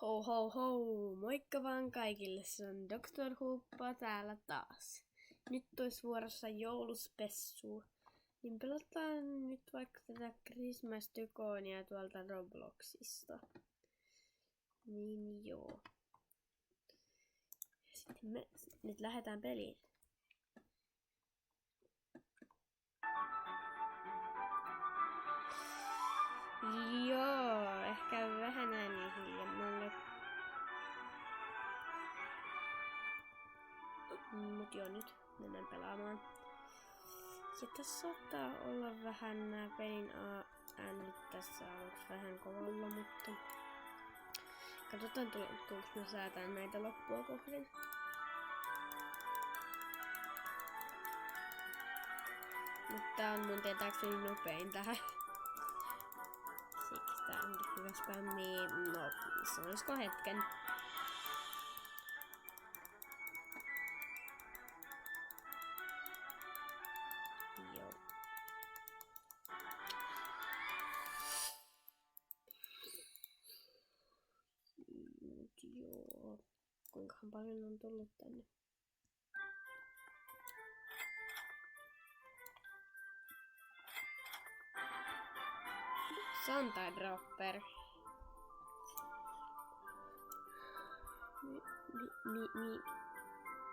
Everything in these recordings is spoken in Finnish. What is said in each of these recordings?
Ho ho ho, moikka vaan kaikille, se on Dr. Huppa täällä taas. Nyt olisi vuorossa jouluspessua, niin pelataan nyt vaikka tätä Christmas Tyconia tuolta Robloxista. Niin joo. Sitten me nyt lähdetään peliin. Joo, ehkä vähän ääni hiljemmalle. Mut joo, nyt mennään pelaamaan. Ja tässä saattaa olla vähän nää pelin äänet tässä aluksi vähän kovalla, mutta katsotaan tuliko mä säätään näitä loppua kohden. Mutta tää on mun tietääkseni nopein tähän. Siksi tää on hyvä spämmi. No, sanoisiko hetken. Joo. Joo. Kuinkahan paljon on tullut tänne? Santa Dropper.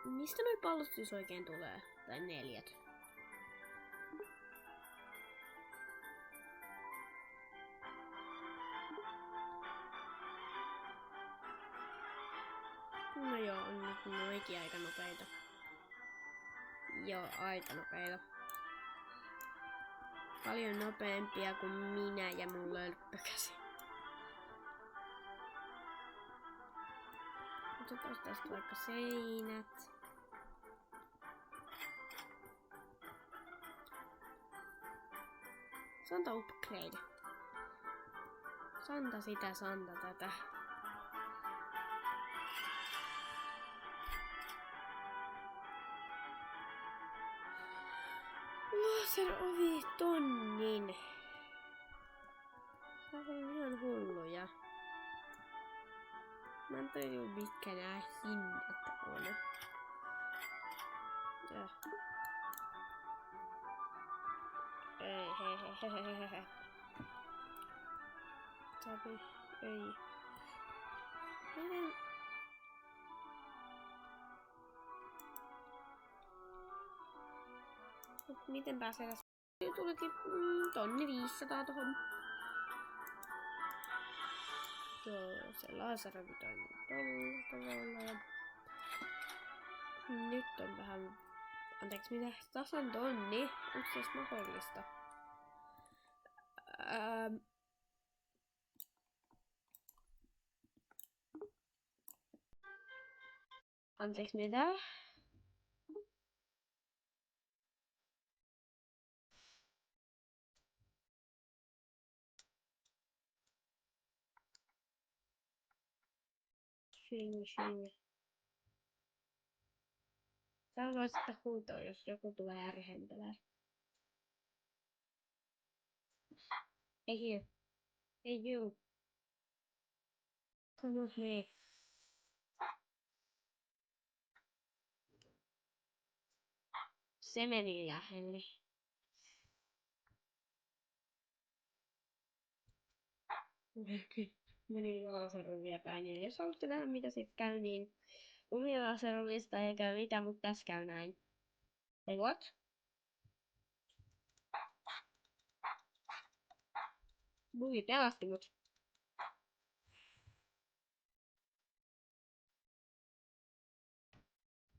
Mistä noi pallot siis oikein tulee? Tai 4? No joo, on nyt noikin aika nopeita. Joo, aika nopeita. Paljon nopeampia kuin minä ja mun lölppökäsi. Otetaan tästä vaikka seinät. Santa upgrade. Santa sitä, Santa tätä. Laser-ovi tonnin. Tää on ihan hulluja. Mä en tajua mitkä nää hinnat on. Ei, hehehehehe. Tabi, ei. Miten pääsee tässä? Tulikin 1500 tohon. Joo, se laserovi toimii tolla tavalla ja nyt on vähän, anteeksi mitä, tasan tonni, onko se edes mahdollista? Anteeksi mitä? Shing. Täällä voi sitten huutoa, jos joku tulee ärhentelemään. Ei you. Come with me. Se meni lähelle. Meni laserrovia päin. Ja jos haluatte nähdä mitä sit käy, niin lumilaserrovista ei käy mitään, mutta tässä käy näin. Hey, what? Bugi pelasti mut.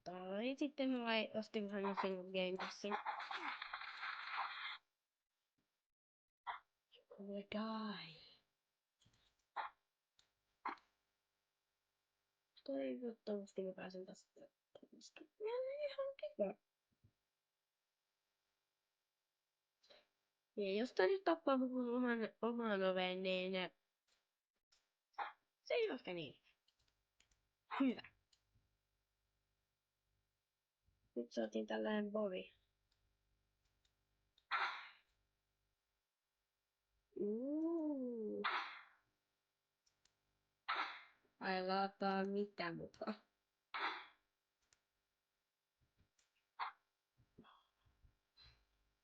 Tai sitten mä ostin vähän sen Game Passin. You will die. Toivottavasti mä pääsen tästä. Ihan kiva. Ja jos tää nyt tappaa mun oman oven, niin se ei ole niin. Hyvä. Nyt saatiin tällainen bovi. mitä mukaan.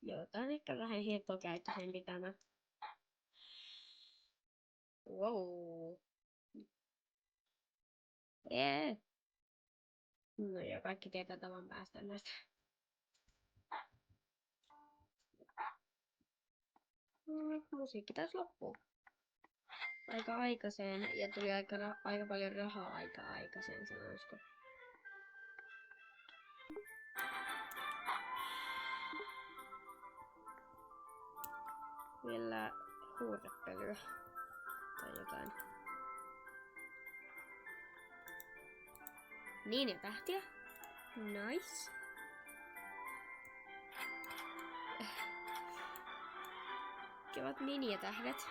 Joo, tää on ehkä vähän helppokäyttöisempi tämä. Wow. No joo, kaikki tietää tavan päästä näistä. Musiikki taisi loppua aika aikaiseen ja tuli aika paljon rahaa aika aikaiseen, sanoisiko. Vielä huurepelyä tai jotain. Niin ja tähtiä. Nice. Kivat ninjatähdet.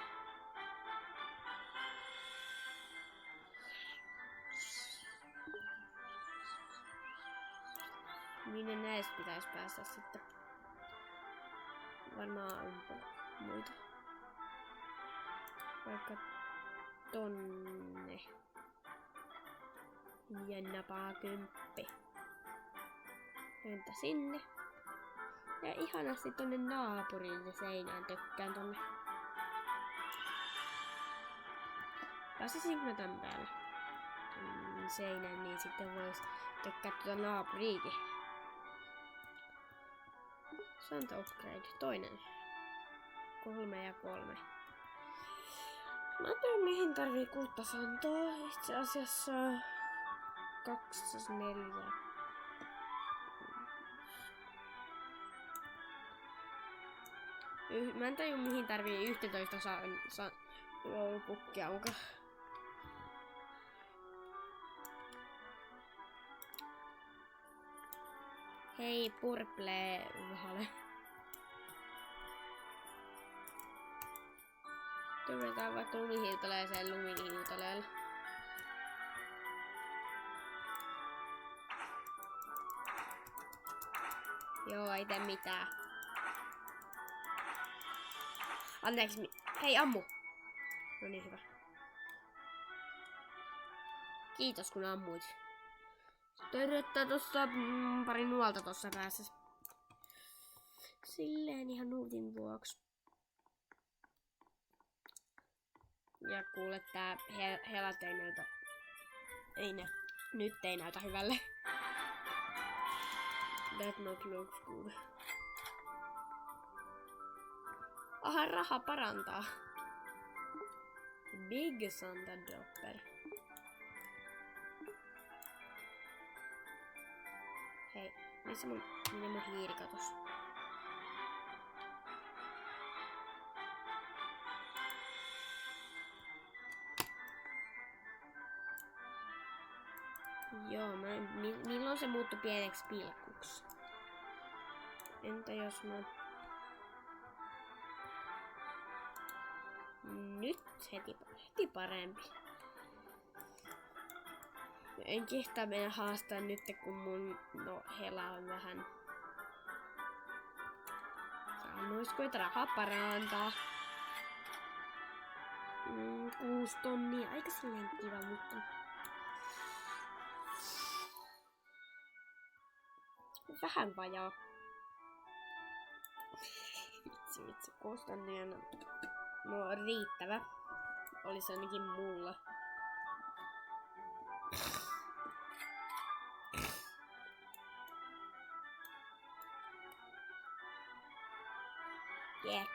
Minne näistä pitäisi päästä sitten? Varmaan on muita. Vaikka tonne. Ja napakymppi. Entä sinne? Ja ihanasti tonne naapurille seinään tökkään tonne. Pääsisinko mä tän päälle? Seinään, niin sitten vois tökkää tuota naapuriikin. Santa upgrade, toinen. 3 ja 3. Mä en tiedä mihin tarvii 6 santaa. Itse asiassa 2, 4. Mä en tajua mihin tarvii 11 joulupukkia mukaan. Hei purple vahale. Tuotetaan vaikka lumihiutaleeseen lumihiutaleella. Joo, ei tee mitään. Anteeksi, hei ammu! No niin, hyvä. Kiitos kun ammuit. Törröttää tossa pari nuolta tossa päässä. Silleen ihan nuutin vuoksi. Ja kuule tää helat ei näytä. Nyt ei näytä hyvälle. That not looks good. Aha, raha parantaa. Big Santa Dropper. Hei, minne mun hiiri katos? Joo, milloin se muuttui pieneksi pilkuksi? Entä jos mä... Nyt heti parempi. En kehtaa mennä haastaa nyt, kun mun hela on vähän... Sanoisiko, että rahaa parantaa. 6 tonnia, aika silleen kiva, mutta... Vähän vajaa. Vitsi, 6 tonnia on riittävä. Olisi ainakin mulla. Jep.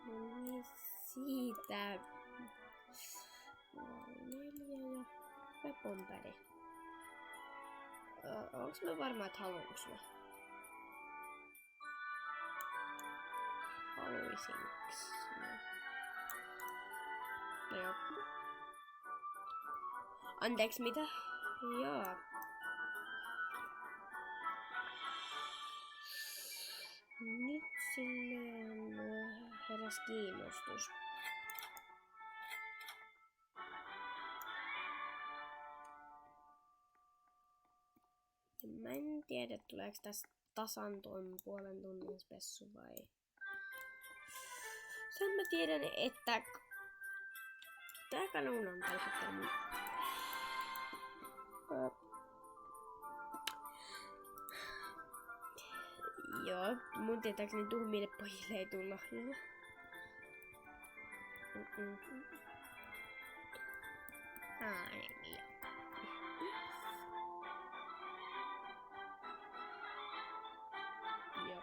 No niin, siitä. 4 ja weaponpäri. Onks mä varma, että haluanko mä? Haluisinks mä? No joo. Anteeksi, mitä? Joo. Nyt silleen heräs kiinnostus. Mä en tiedä, tuleeko tästä tasan tuon puolen tunnin spessu vai... Sen mä tiedän, että lahjakanuuna on tällä hetkellä mun. Joo, mun tietääkseni tuhmille pojille ei tulla lahjoja. Joo.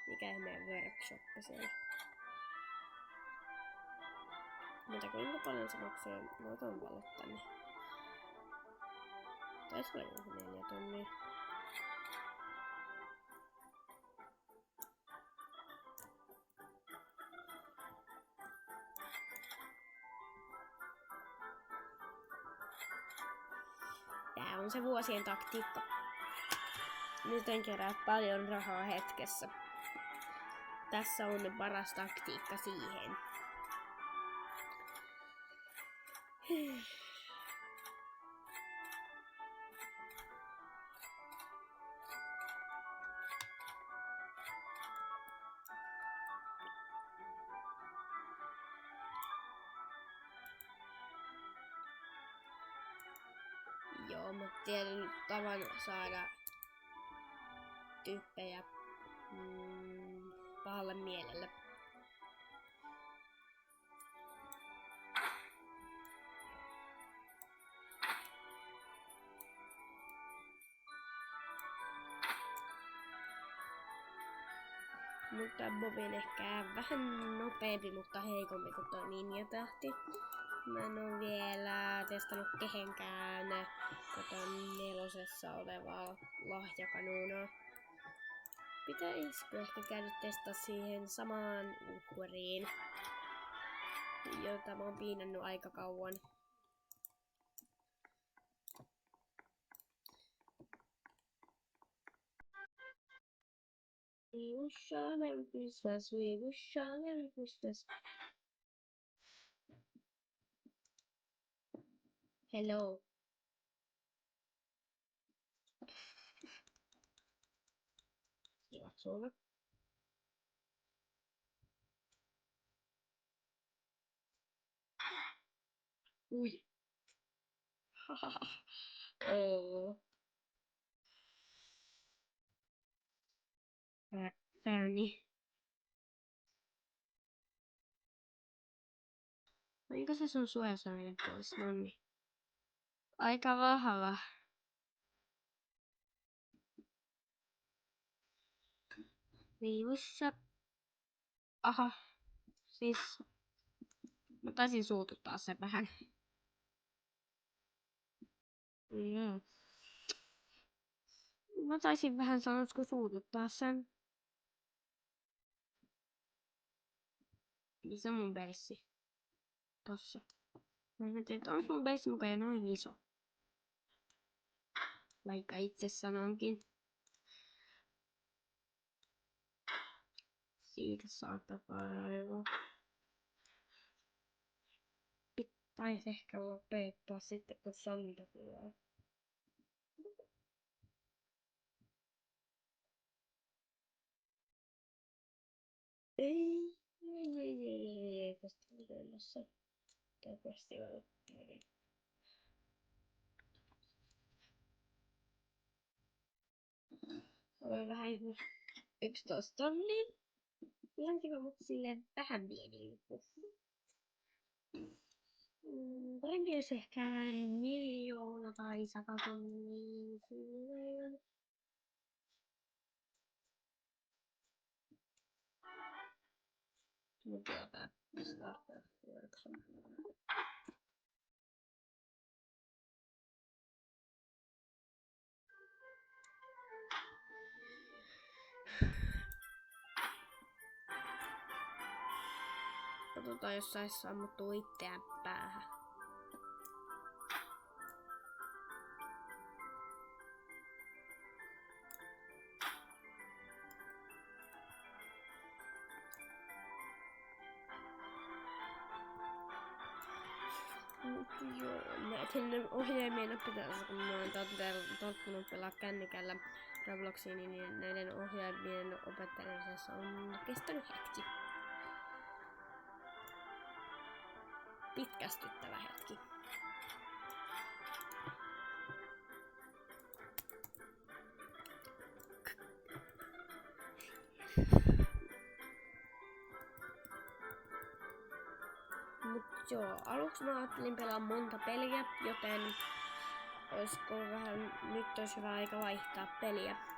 Mikä meidän workshoppi siellä? Mutta kuinka paljon se maksaa? No otan valot tänne. Taisi olla joku 4 tonnia. Tää on se vuosien taktiikka. Nyt kerää paljon rahaa hetkessä. Tässä on paras taktiikka siihen. Joo, mä tiedän tavan saada tyyppejä pahalle mielelle. Mutta Bobin ehkä vähän nopeampi, mutta heikompi kuin tuo Ninja-tähti. Mä en oo vielä testannut kehenkään katon 4 olevaa lahjakanuunaa. Pitäisikö ehkä käydä testaa siihen samaan uhkuriin, jota mä oon piinannut aika kauan. We wish you a Merry Christmas, we wish you a Merry Christmas. Hello. Sulla. Ui. Oh. Ferni. Oliko se sun suojasanoinen pois? Nonni. Aika vahva. Viivussa. Aha. Siis. Mä taisin suututtaa sen vähän. Mä taisin vähän sanoisiko suututtaa sen. Se on mun beissi. Tossa. Mä mietin, että onko mun beissi mukaan noin iso. Vaikka itse sanonkin. Siitä saattaa aivan. Pitäis ehkä lopettaa sitten, kun Santa tulee. Ei. Festivaalissa. Tai festivaali. Olen vähän 11 tonnia. Lämpimä, mutta silleen vähän pieni luku. Parempi olisi ehkä 1 000 000 tai 100 tonnia. Silleen. Mutta jotain. Starter workshop. Katsotaan, jos sais sammuttua itseään päähän. Joo, näiden ohjaimien pitäisi, kun mä oon tottunut pelaa kännykällä Robloxiin, niin näiden ohjaimien opettelemisessa on kestänyt hetki. pitkästyttävä hetki. Mut joo, aluksi mä ajattelin pelaa monta peliä, joten olisiko vähän, nyt olisi hyvä aika vaihtaa peliä.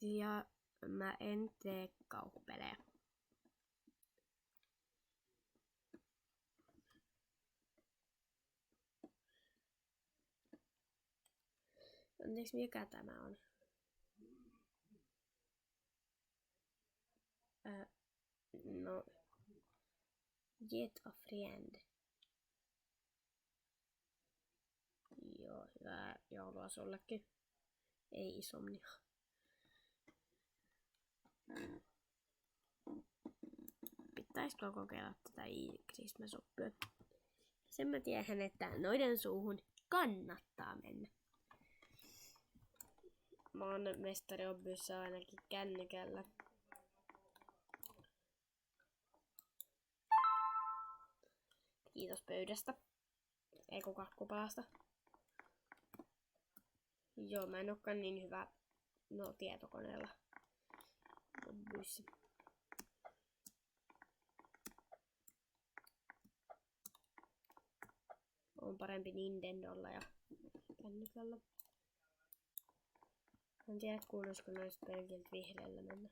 Ja mä en tee kauhupelejä. Anteeksi, mikä tämä on? No, Get a Friend. Joo, hyvää joulua sullekin. Ei Insomnia. Pitäisikö kokeilla tätä Christmas-oppia? Sen mä tiedän, että noiden suuhun kannattaa mennä. Mä oon mestarioppissa ainakin kännykällä. Kiitos pöydästä. Ei kun kakkupalasta. Joo, mä en olekaan niin hyvä tietokoneella. Obbyssä. On parempi Nintendolla ja kännykällä. En tiedä, kuuluisiko noista pelkiltä vihreällä mennä.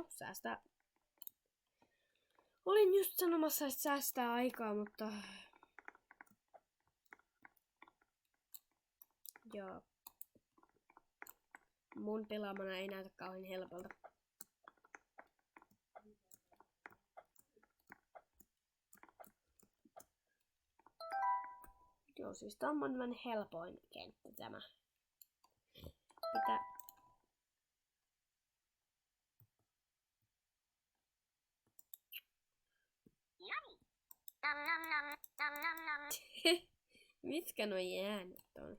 Säästää. Olin just sanomassa, että säästää aikaa, mutta... Joo. Mun pelaamana ei näytä kauhean helpolta. Joo, siis tää on maailman helpoin kenttä tämä. Pitää... Mitkä noi äänet on?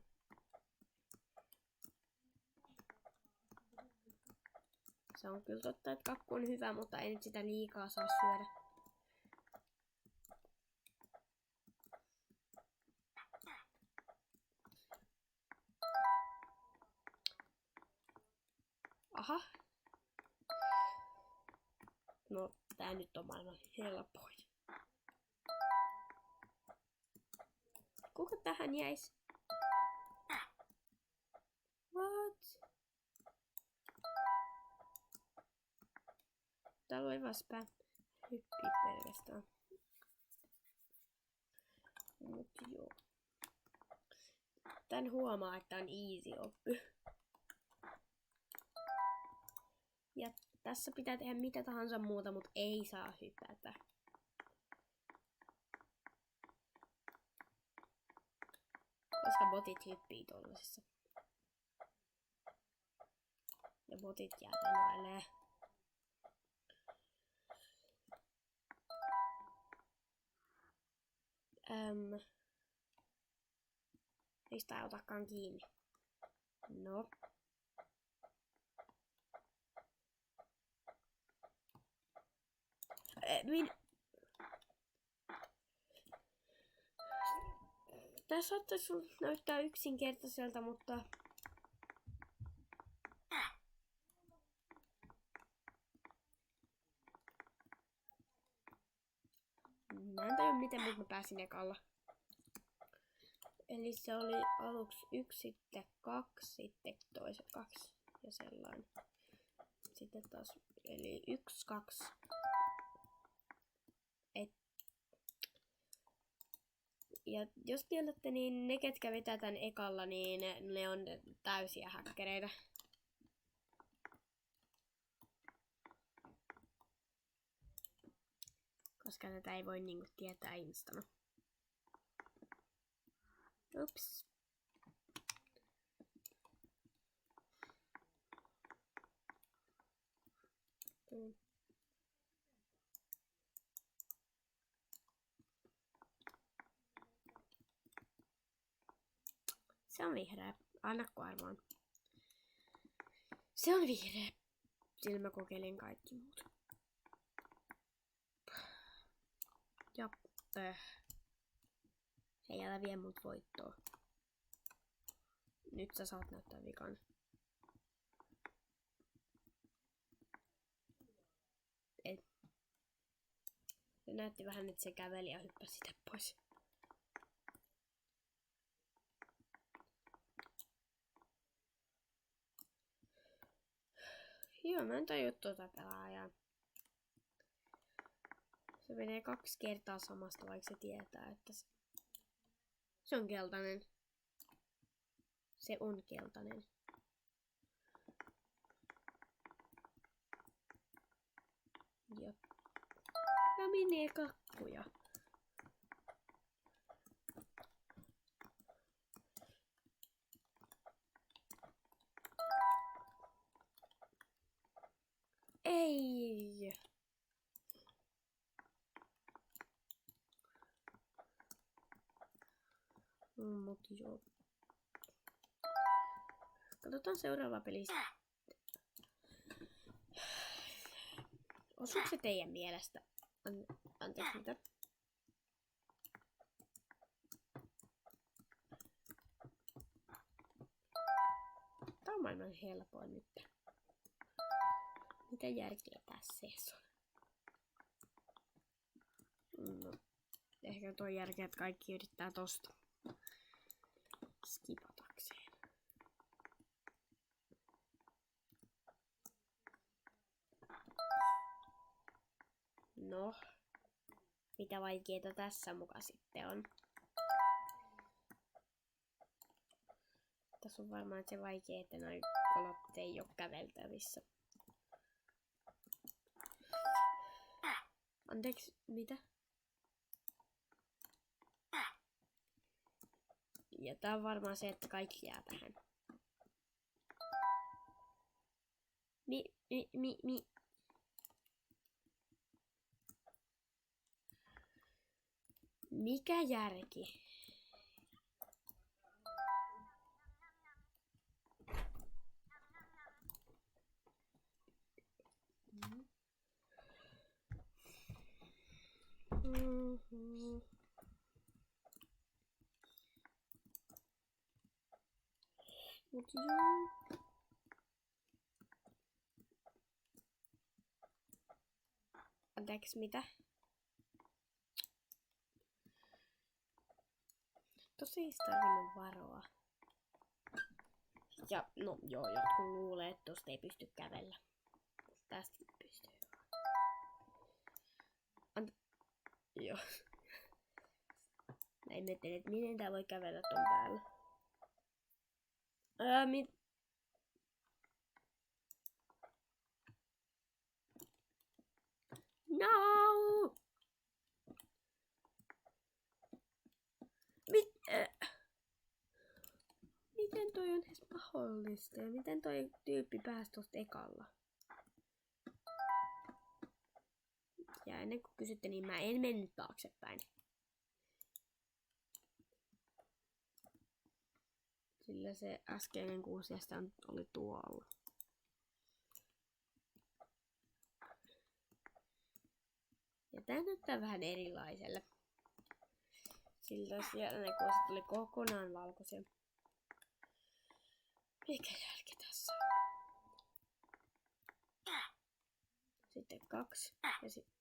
Se on kyllä totta, että kakku on hyvä, mutta ei nyt sitä liikaa saa syödä. Aha. No, tää nyt on maailman helpoin. Kuka tähän jäis? What? Täällä oli vaspää. Hyppii pelkästään. Mut joo. Tän huomaa, että on easy oppi. Ja tässä pitää tehdä mitä tahansa muuta, mutta ei saa hypätä. Koska botit hyppii tollasessa. Ja botit jää tänailee. Ei sitä otakaan kiinni. No. Tää saattaisi näyttää yksinkertaiselta, mutta... Mä en tajua miten, mutta mä pääsin ekalla. Eli se oli aluksi 1, sitten 2, sitten toiset 2 ja sellainen. Sitten taas, eli 1, 2. Ja jos tiedätte, niin ne ketkä vetää tän ekalla, niin ne on täysiä häkkäreitä. Koska tätä ei voi niinku tietää instana. Ups. Se on vihreä. Annakko arvoon. Se on vihreä. Sillä mä kokeilin kaikki muut. Ja ei älä vie mut voittoa. Nyt sä saat näyttää vikan. Et. Se näytti vähän, että se käveli ja hyppäsi sitä pois. Joo, mä en tajua tuota pelaajaa. Se menee 2 kertaa samasta, vaikka se tietää, että se on keltainen. Se on keltainen. Ja menee kakkuja. Ei. Mut joo. Katsotaan seuraava peli. Osuuko se teidän mielestä? Anteeksi, mitä? Tää on maailman helpoin nyt. Mitä järkeä tässä on? No, ehkä tuo järkeä, että kaikki yrittää tosta skipatakseen. No, mitä vaikeeta tässä muka sitten on? Tässä on varmaan se vaikea, että noin kolot ei oo käveltävissä. Anteeksi, mitä? Ja tää on se, että kaikki jää tähän. Mikä järki? Mut joo. Anteeksi, mitä? Tosi ei tarvinnut varoa. Ja no joo, jotkut luulee, että tosta ei pysty kävellä. Tästä pystyy. Joo. Mä ihmettelin, että miten tää voi kävellä ton päällä. No! Miten toi on edes mahdollista? Ja miten toi tyyppi pääsi tosta ekalla? Ja ennen kuin kysytte, niin mä en mennyt taaksepäin. Sillä se äskeinen kuusijasta oli tuolla. Ja tää näyttää vähän erilaiselle. Sillä siellä ne kuuset oli kokonaan valkoisia. Mikä järki tässä on? Sitten 2 ja sitten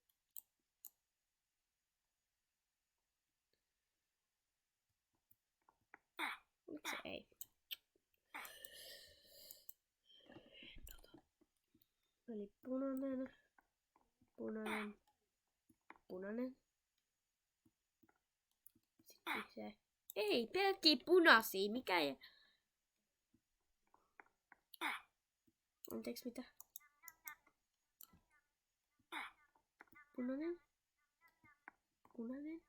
miksi ei? Eli punainen, punainen, punainen. Sitten se. Ei, pelkkiä punaisia. Mikä ei? Anteeksi, mitä? Punainen. Punainen.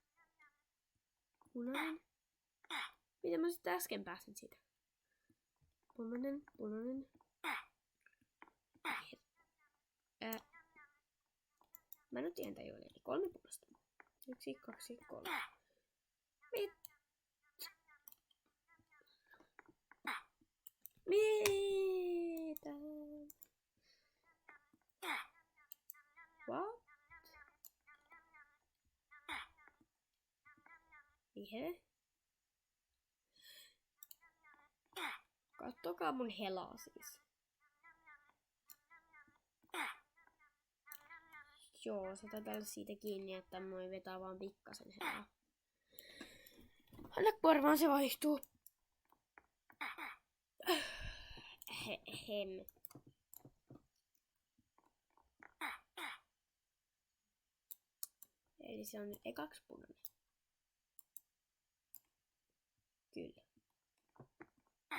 Punainen. Miten mä sitten äsken pääsin siitä? Punainen, punainen. Mä nyt en tajua, eli 3 punaista. 1, 2, 3. Mitä? Vihreä. Kattokaa mun helaa siis. Joo, se taitaa olla siitä kiinni, että moi vetää vaan pikkasen helaa. Anna varmaan se vaihtuu. Hem. Eli se on nyt ekaksi punainen. Kyllä.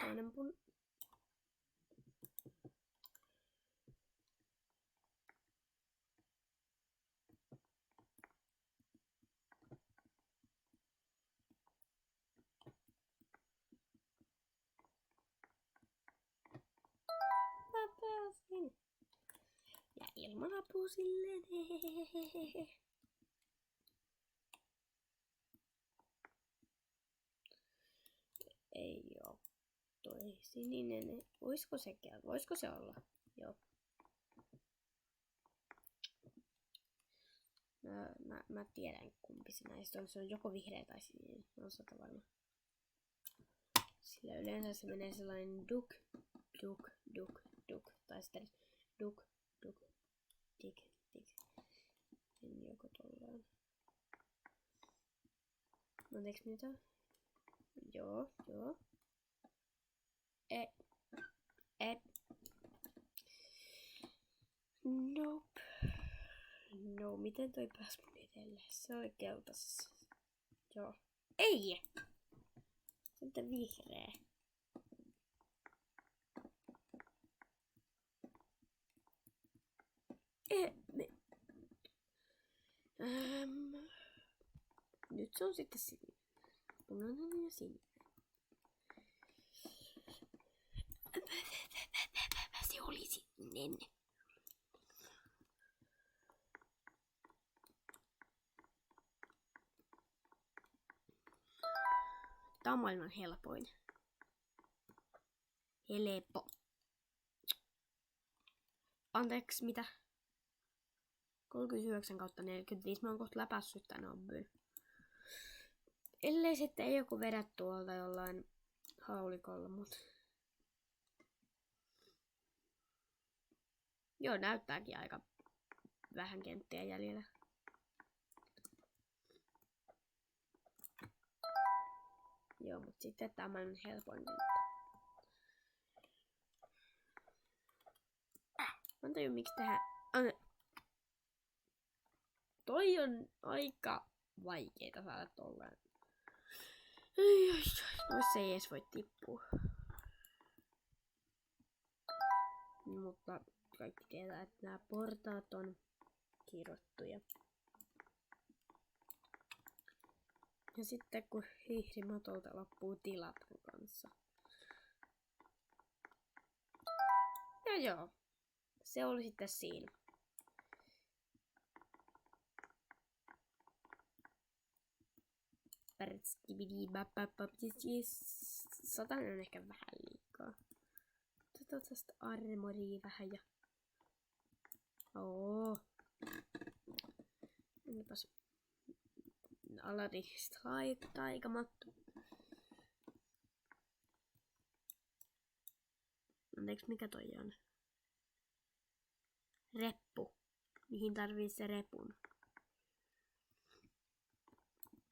Toinen Mä pääsin. Ja ilman apua silleen. Ei oo. Toi sininen. Voisiko se olla? Joo. Mä tiedän kumpi se näistä on. Se on joko vihreä tai sininen. Mä oon sata varma. Sillä yleensä se menee sellainen duk. Tai sitten duk, tik. Niin joko tollaan. Anteeksi mitä? Joo. Nope. No, miten toi pääs mun edelle? Se oli keltaisessa. Joo. Ei! Sitten vihreä. Nyt se on sitten sininen. Punainen ja sininen. Se oli sininen. Tää on maailman helpoin. Helppo. Anteeksi, mitä? 39/45. Mä oon kohta läpässyt tän obbyn. Ellei sitten ei joku vedä tuolta jollain haulikolla, mut... Joo, näyttääkin aika vähän kenttiä jäljellä. Joo, mut sitten tää on helpoin kenttä. Mä en tajua miksi tehdään... Toi on aika vaikeeta saada tolleen. Noissa ei edes voi tippua. Mutta kaikki tietää, että nämä portaat on kirottuja. Ja sitten kun hiihrimatolta loppuu tilat kanssa. Ja joo. Se oli sitten siinä. Satanen on ehkä vähän liikaa. Otetaan tästä armoria vähän ja... Entäpäs Aladista taikamatto. Anteeksi, mikä toi on? Reppu. Mihin tarvii se repun?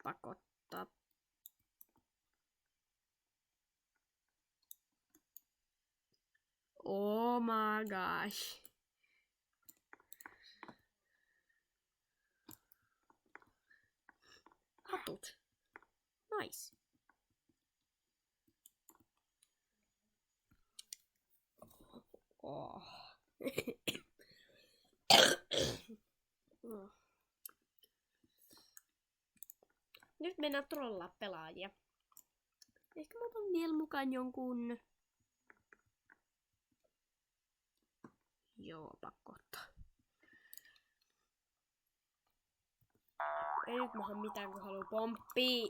Pakottaa. Oh my gosh. Hatut. Nice. Oh. Nyt mennään trollaa pelaajia. Ehkä mä otan vielä mukaan jonkun... Joo, pakko ottaa. Ei nyt maha mitään, kun haluu pomppii.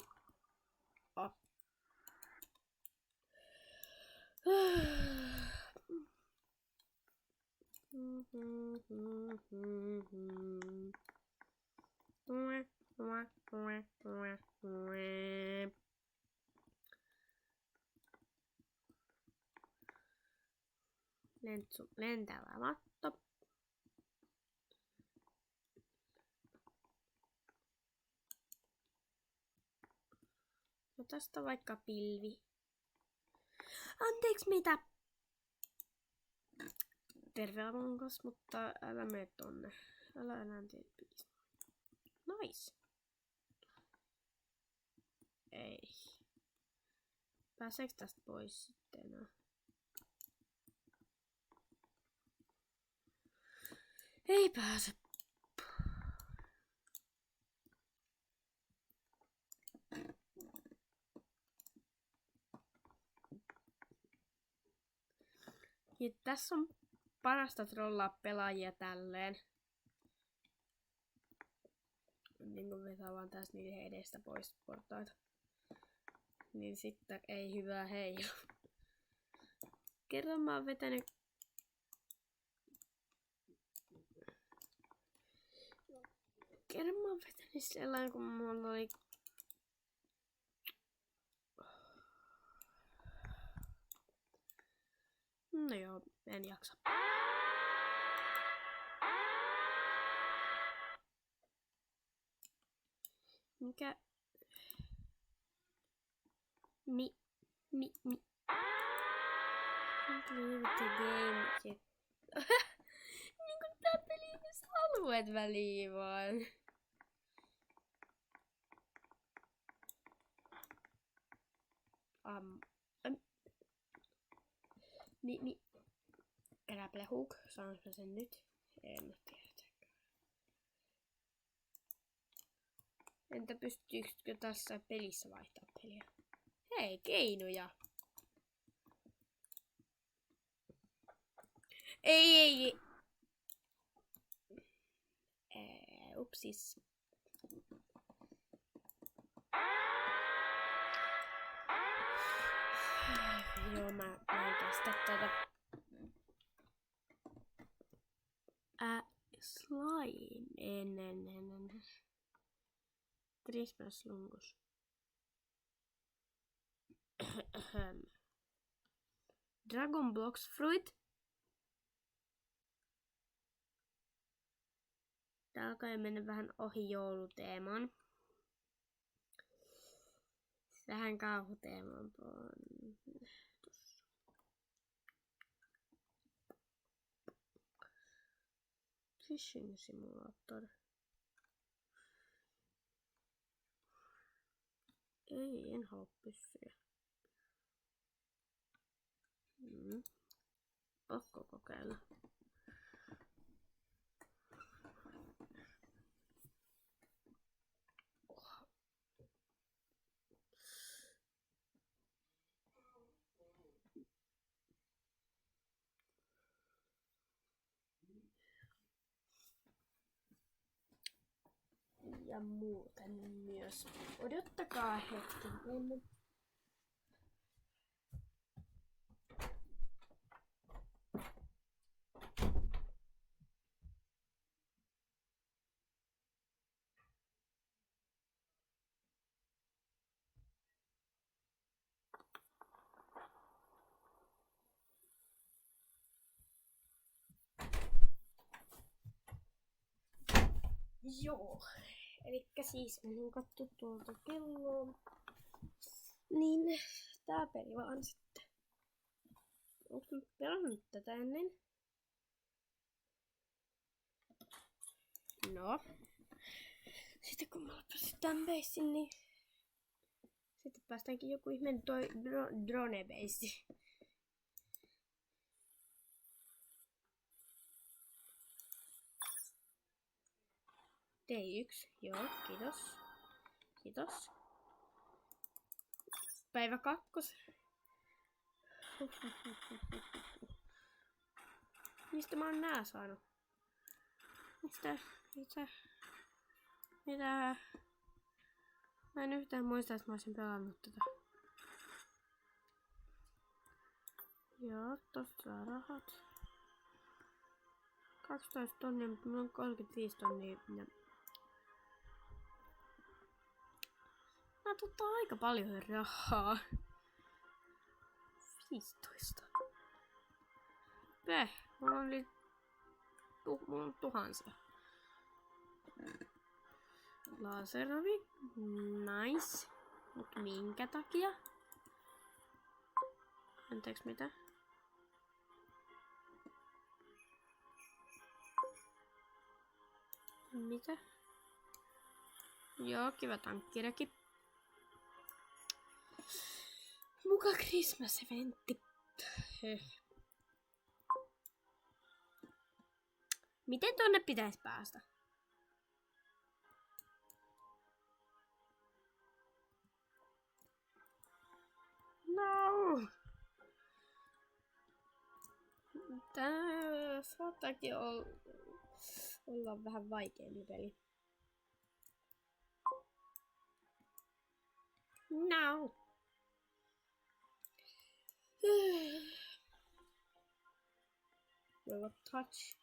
Lentävä matto. No tästä vaikka pilvi. Anteeksi mitä? Terve Amonkas, mutta älä mene tonne. Älä enää tee please. Nice. Ei. Pääseekö tästä pois sitten enää? Ei pääse. Ja tässä on parasta trollaa pelaajia tälleen. Niin kun vetää vaan tästä niiden edestä pois portaita. Niin sitten ei hyvää heiju. Kerran mä oon vetänyt... sellainen, kun mulla oli... No joo, en jaksa. Mikä? Leave the game. Niinku tää peli just alueet väliin vaan. Grapple hook, saanko mä sen nyt? En tiedä. Entä pystyykö tässä pelissä vaihtaa peliä? Hei, keinoja! Ei. Upsis. Joo, mä en kestä tätä. Slime. En. Christmas lungus. Dragon Blocks Fruit. Tää alkaa jo mennä vähän ohi jouluteeman. Vähän kauhuteeman. Fishing Simulator. Ei, en halua pyssyä. Pakko kokeilla. Ja muuten myös. Odottakaa hetki. Joo. Elikkä siis menin katsoa tuolta kelloa. Niin tää peli vaan sitten. Onks mä pelannut tätä ennen? No. Sitten kun mä läpäsin tän beissin, niin sitten päästäänkin joku ihmeen drone-beissi. T1, joo, kiitos. Päivä 2. Mistä mä oon nää saanut? Mitä? Mä en yhtään muista, että mä olisin pelannut tätä. Joo, tosta saa rahat. 12 tonnia, mutta mulla on 35 tonnia. Ottaa aika paljon rahaa. 15. Mulla on tuhansia. Laserovi. Nice. Mut minkä takia? Anteeksi mitä? Mitä? Joo, kiva tankkireki. Muka Christmas-eventti. Miten tonne pitäisi päästä? No! Tää saattaakin olla vähän vaikeampi peli. No! Voivat touch.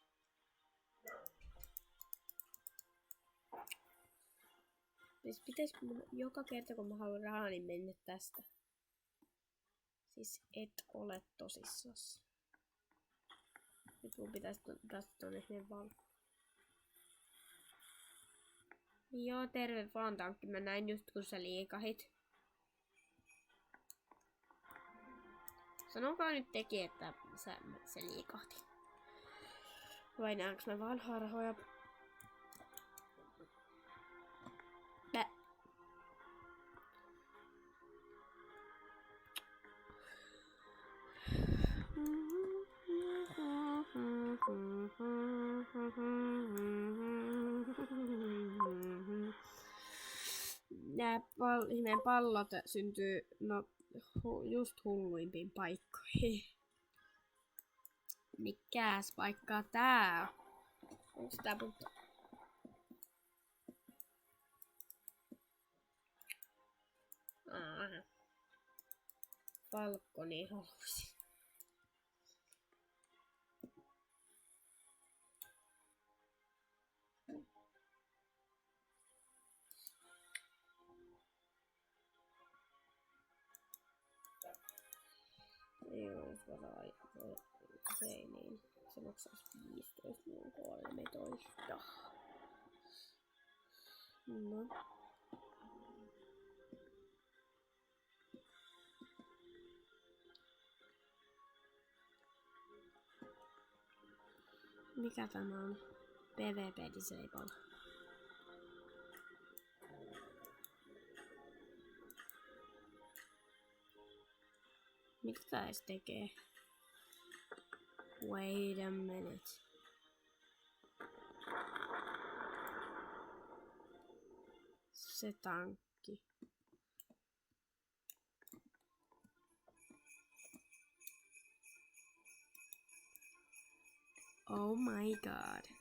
Siis pitäisikö mun joka kerta kun mä haluan rahaa, niin mennä tästä? Siis et ole tosissas. Nyt mun pitäisi päästä tonne sinne vaan. Joo, terve vaan tankki. Mä näin just kun sä liikahit. Sanokaa nyt teki, että se liikahti. Vai näenkö mä vaan harhoja? Nämä ihmeen pallot syntyy just hulluimpiin paikkoihin. Mikäs paikkaa tää? Onks tää mutta? Falconi halusin. Joo, jos varaa se ei niin. Se maksaisi 15, niin 13. No. Mikä tämä on? PvP Disable. Mitä tää edes tekee? Wait a minute. Se tankki. Oh my god.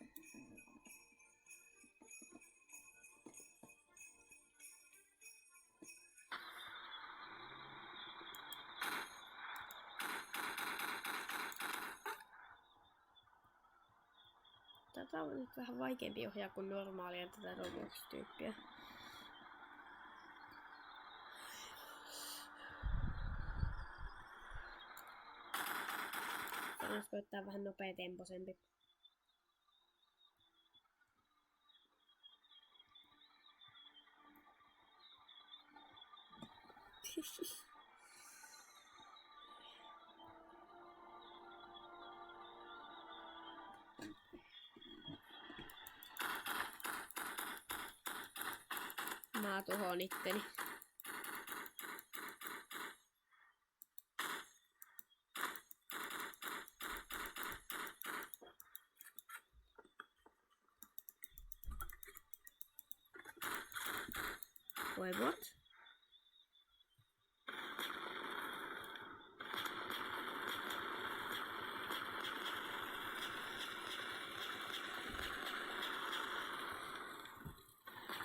Tätä on nyt vähän vaikeampi ohjaa kuin normaalia tätä Roblox-tyyppiä. Tänään koittaa vähän nopeatempoisempi. Mä tuhoon itteni. Wait, what?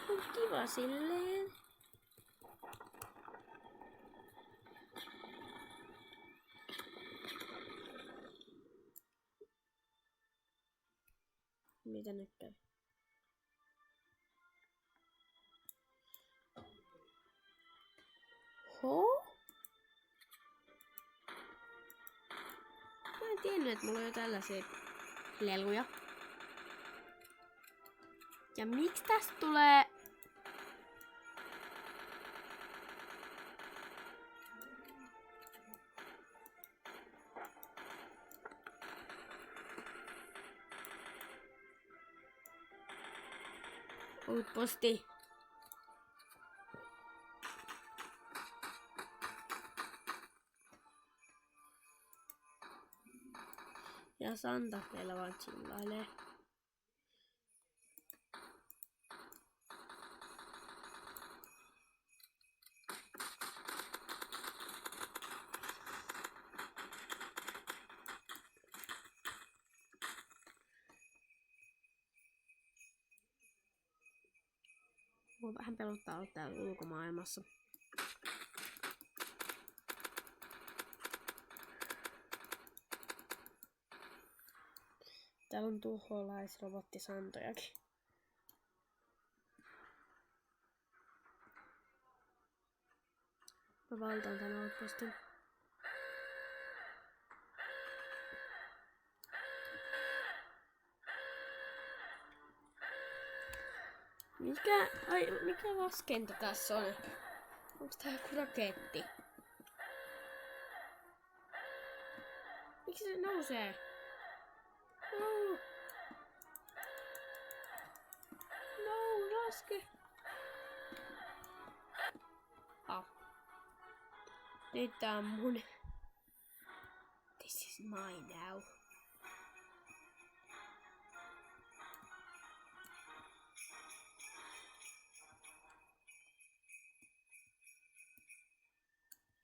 On kiva silleen. Mitä nyt käy? tiennyt, että mulla on jo tällaisia leluja. Ja miksi tästä tulee... Posti. Ja Santa meillä vaan chillailee. Mua vähän pelottaa olla täällä ulkomaailmassa. Täällä on tuholaisrobottisantojakin. Mä valtaan tän outpostin. Mikä laskenta tässä on? Onks tää joku raketti? Miksi se nousee? No! No, laske! Nyt tää on mun. This is mine now.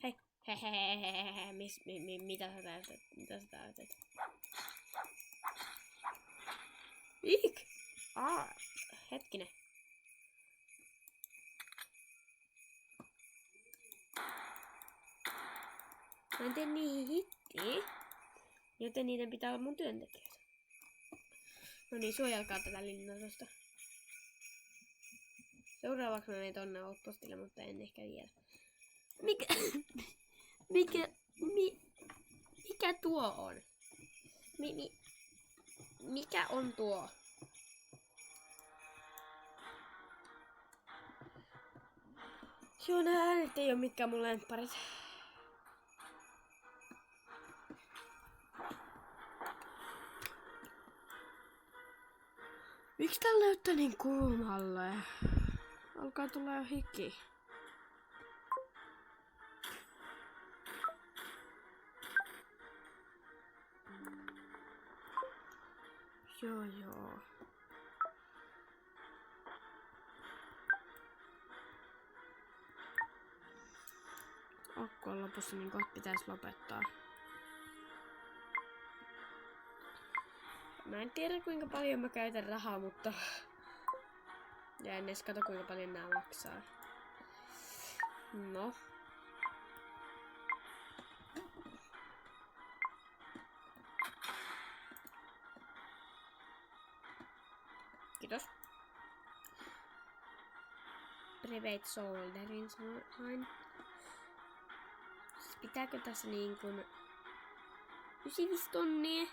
Hei, hehehehehe, mitä sä täytät? Mitä sä täytät? Iik! Hetkinen. Mä en tee niihin hittiä, joten niiden pitää olla mun työntekijöitä. No niin, suojelkaa tätä linnatusta. Seuraavaksi mä menen tonne outpostille, mutta en ehkä vielä. Mikä tuo on? Mikä on tuo? Joo, nää äänet ei oo mitkään mun lempparit. Miksi täällä näyttää niin kuumalle? Alkaa tulla jo hiki. Joo. Akku on lopussa, niin kohta pitäisi lopettaa. Mä en tiedä kuinka paljon mä käytän rahaa, mutta... Ja en edes kato kuinka paljon nää maksaa. No. Kiitos. Private solderin sain. Siis pitääkö tässä niin kuin 95 tonnia?